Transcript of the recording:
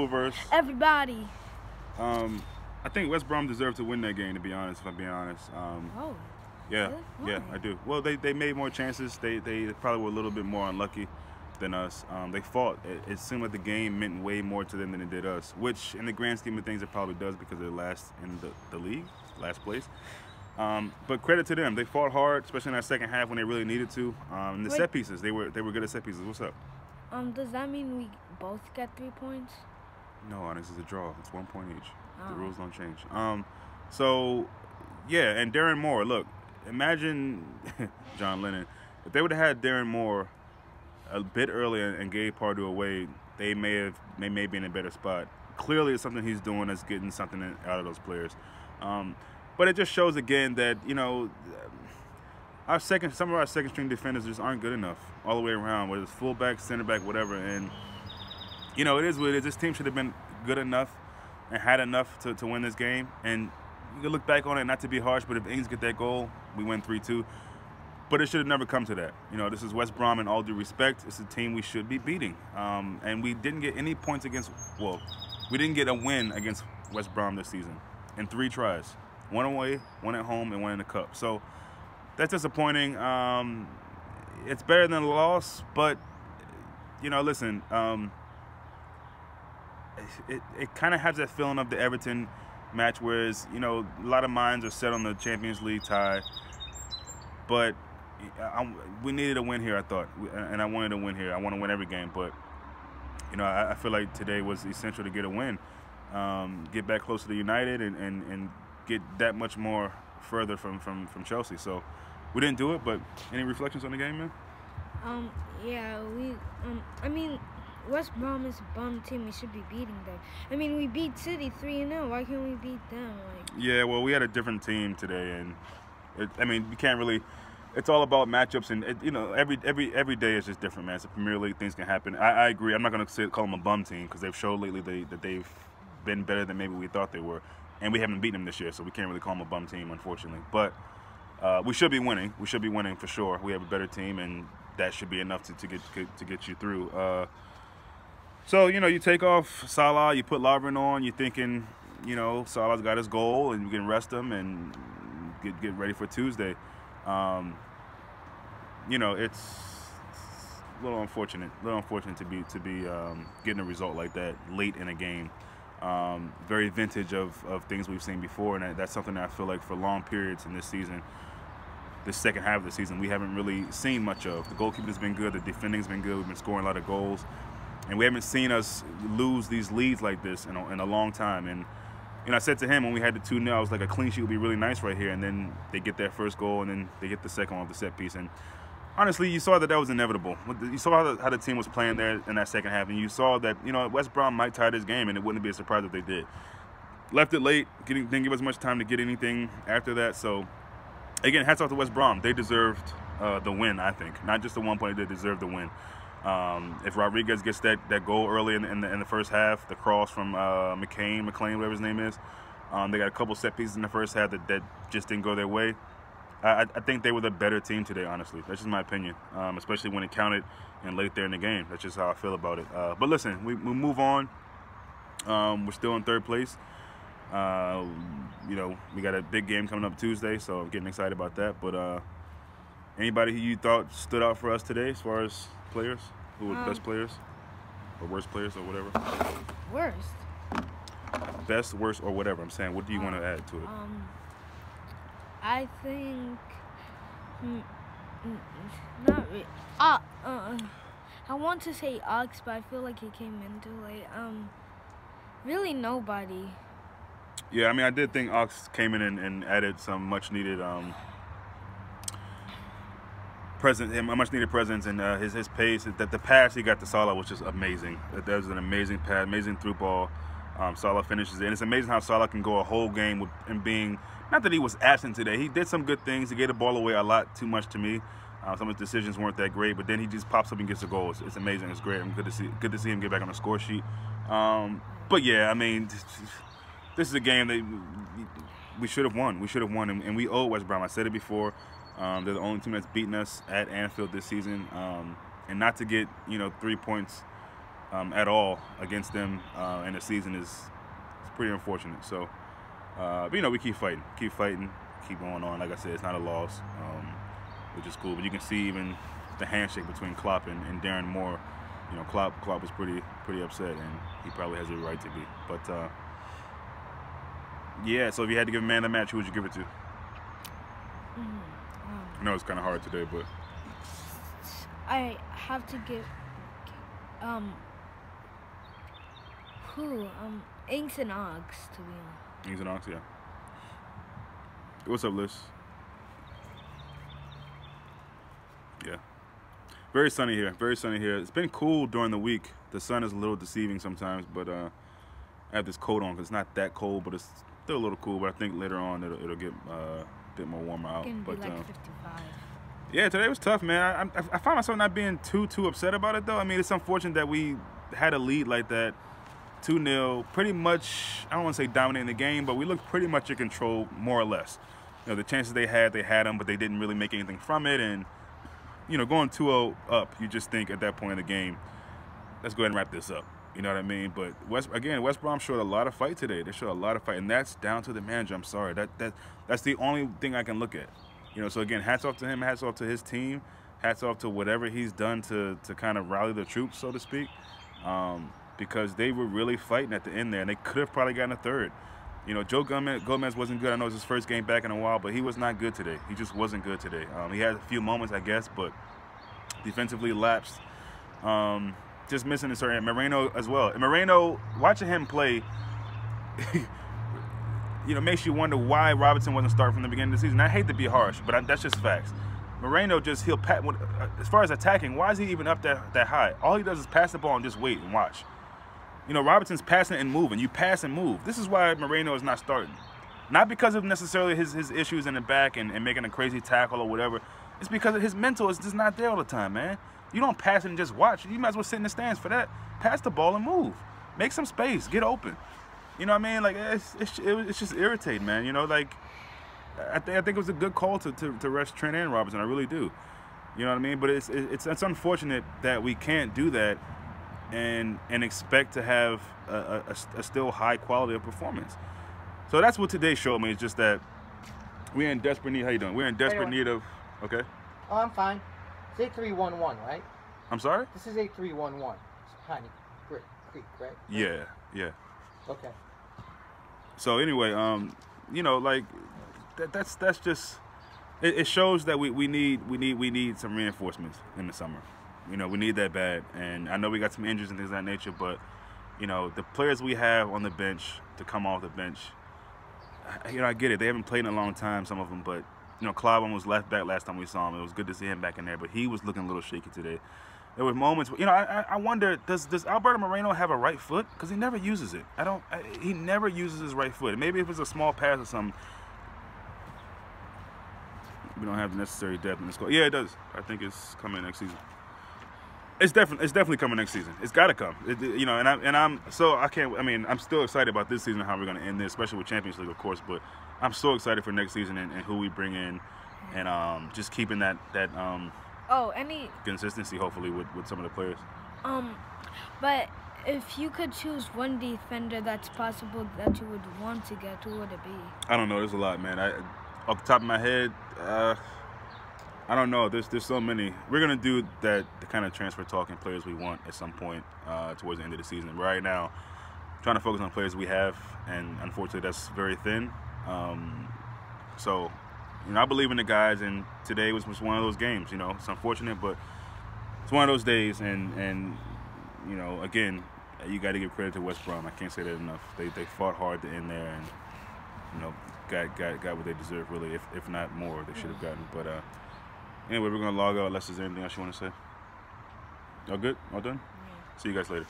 Verse. Everybody. I think West Brom deserved to win that game, to be honest, if I'm being honest. Oh. Yeah, Really? yeah, Why? I do. Well, they made more chances. They probably were a little bit more unlucky than us. They fought. It seemed like the game meant way more to them than it did us, which in the grand scheme of things it probably does because they're last in the league, last place. But credit to them. They fought hard, especially in that second half when they really needed to. And the Wait. set pieces, they were good at set pieces. What's up? Does that mean we both get 3 points? No, this is a draw. It's 1 point each. The Oh. rules don't change. So, yeah, and Darren Moore. Look, imagine John Lennon. If they would have had Darren Moore a bit earlier and gave Pardew away, they may be in a better spot. Clearly, it's something he's doing that's getting something out of those players. But it just shows again that some of our second string defenders just aren't good enough all the way around, whether it's fullback, center back, whatever. And it is what it is. This team should have been good enough and had enough to win this game. And you can look back on it, not to be harsh, but if Ings get that goal, we win 3-2. But it should have never come to that. This is West Brom in all due respect. It's a team we should be beating. And we didn't get any points we didn't get a win against West Brom this season in 3 tries. 1 away, 1 at home, and 1 in the cup. So that's disappointing. It's better than a loss, but, listen, it kind of has that feeling of the Everton match, whereas, a lot of minds are set on the Champions League tie. But we needed a win here, I thought, and I wanted to win here. I want to win every game, but, I feel like today was essential to get a win, get back closer to United, and get that much more further from Chelsea. So we didn't do it, but any reflections on the game, man? Yeah, I mean, West Brom is a bum team. We should be beating them. I mean, we beat City 3-0. Why can't we beat them? Yeah, well, we had a different team today, and you can't really. It's all about matchups, and every day is just different, man. It's a Premier League, things can happen. I agree. I'm not going to call them a bum team because they've showed lately that they've been better than maybe we thought they were, and we haven't beaten them this year, so we can't really call them a bum team, unfortunately. But we should be winning. We should be winning for sure. We have a better team, and that should be enough to get you through. So, you take off Salah, you put Lovren on, you're thinking, Salah's got his goal, and you can rest him and get ready for Tuesday. It's a little unfortunate to be getting a result like that late in a game. Very vintage of things we've seen before, and that's something that I feel like for long periods in this season, this second half of the season, we haven't really seen much of. The goalkeeping's been good, the defending's been good, we've been scoring a lot of goals, and we haven't seen us lose these leads like this in a long time. And I said to him when we had the 2-0, I was like, a clean sheet would be really nice right here, and then they get that first goal, and then they get the second one off the set piece. And honestly, you saw that was inevitable. You saw how the team was playing there in that second half, and you saw that West Brom might tie this game, and it wouldn't be a surprise if they did. Left it late, didn't give us much time to get anything after that. So again, hats off to West Brom. They deserved the win, I think. Not just the 1 point, they deserved the win. If Rodriguez gets that goal early in the first half, the cross from McClain, whatever his name is, they got a couple set pieces in the first half that just didn't go their way. I think they were the better team today, honestly. That's just my opinion, especially when it counted and late there in the game. That's just how I feel about it. But listen, we move on. We're still in 3rd place. We got a big game coming up Tuesday, so I'm getting excited about that. But anybody who you thought stood out for us today as far as players? Who were the best players? Or worst players or whatever? Worst? Best, worst, or whatever. I'm saying, what do you want to add to it? I think... not really. I want to say Ox, but I feel like he came in too late. Really nobody. Yeah, I did think Ox came in and added some much-needed much needed presence, and his pace. That the pass he got to Salah was just amazing. That was an amazing pass, amazing through ball. Salah finishes it, and it's amazing how Salah can go a whole game and being, not that he was absent today. He did some good things. He gave the ball away a lot too much to me. Some of his decisions weren't that great, but then he just pops up and gets a goal. It's amazing. It's great. I'm good to see him get back on the score sheet. But yeah, this is a game that we should have won. We should have won, and we owe West Brom. I said it before. They're the only team that's beaten us at Anfield this season, and not to get 3 points at all against them in the season is pretty unfortunate. So, but we keep fighting, keep going on. Like I said, it's not a loss, which is cool. But you can see even the handshake between Klopp and Darren Moore. Klopp was pretty upset, and he probably has a right to be. But yeah, so if you had to give a man of the match, who would you give it to? I know it's kind of hard today, but I have to give Inks and Ogs, to be honest. Inks and Ogs, yeah. What's up, Liz? Yeah. Very sunny here. Very sunny here. It's been cool during the week. The sun is a little deceiving sometimes, but I have this coat on because it's not that cold, but it's still a little cool. But I think later on it'll get a bit more warmer out. It's but gonna be like 55. Yeah, today was tough, man. I find myself not being too upset about it though. I mean, it's unfortunate that we had a lead like that, 2-0. Pretty much, I don't want to say dominating the game, but we looked pretty much in control, more or less. The chances they had them, but they didn't really make anything from it. And going 2-0 up, you just think at that point in the game, let's go ahead and wrap this up. You know what I mean? But West Brom showed a lot of fight today. They showed a lot of fight, and that's down to the manager. I'm sorry. That's the only thing I can look at. So again, hats off to him, hats off to his team, hats off to whatever he's done to kind of rally the troops, so to speak, because they were really fighting at the end there, and they could have probably gotten a third. Joe Gomez wasn't good. I know it's his first game back in a while, but he was not good today. He just wasn't good today. He had a few moments, I guess, but defensively lapsed. Just missing a certain Moreno as well. And Moreno, watching him play, makes you wonder why Robertson wasn't starting from the beginning of the season. I hate to be harsh, but that's just facts. Moreno he'll pat. As far as attacking, why is he even up that high? All he does is pass the ball and just wait and watch. Robertson's passing and moving. You pass and move. This is why Moreno is not starting. Not because of necessarily his issues in the back and making a crazy tackle or whatever. It's because his mental is just not there all the time, man. You don't pass it and just watch. You might as well sit in the stands for that. Pass the ball and move. Make some space. Get open. You know what I mean? Like, it's just irritating, man. I think it was a good call to rest Trent and Robertson. I really do. You know what I mean? But it's unfortunate that we can't do that and expect to have a still high quality of performance. So that's what today showed me. It's just that we're in desperate need. How you doing? We're in desperate need of. Okay. Oh, I'm fine. It's 8311, right? I'm sorry? This is 8311. It's Honey Creek, right? Yeah. Okay. So anyway, that's just it shows that we need some reinforcements in the summer. We need that bad, and I know we got some injuries and things of that nature, but the players we have on the bench to come off the bench, I get it. They haven't played in a long time, some of them, but Clyburn was left back last time we saw him. It was good to see him back in there, but he was looking a little shaky today. There were moments, I wonder, does Alberto Moreno have a right foot? Because he never uses it. He never uses his right foot. Maybe if it's a small pass or something, we don't have the necessary depth in the squad. Yeah, it does. I think it's coming next season. It's definitely coming next season. It's got to come. I'm still excited about this season, how we're going to end this, especially with Champions League, of course. But I'm so excited for next season and who we bring in, and just keeping that consistency, hopefully, with some of the players. But if you could choose one defender that's possible that you would want to get, who would it be? I don't know. There's a lot, man. Off the top of my head, I don't know. There's so many. We're gonna do the kind of transfer talking players we want at some point towards the end of the season. Right now, trying to focus on players we have, and unfortunately, that's very thin. So, I believe in the guys, and today was one of those games. It's unfortunate, but it's one of those days. And again, you got to give credit to West Brom. I can't say that enough. They fought hard to end there, and got what they deserve, really. If not more, they should have gotten. But anyway, we're gonna log out unless there's anything else you want to say. All good? All done? Yeah. See you guys later.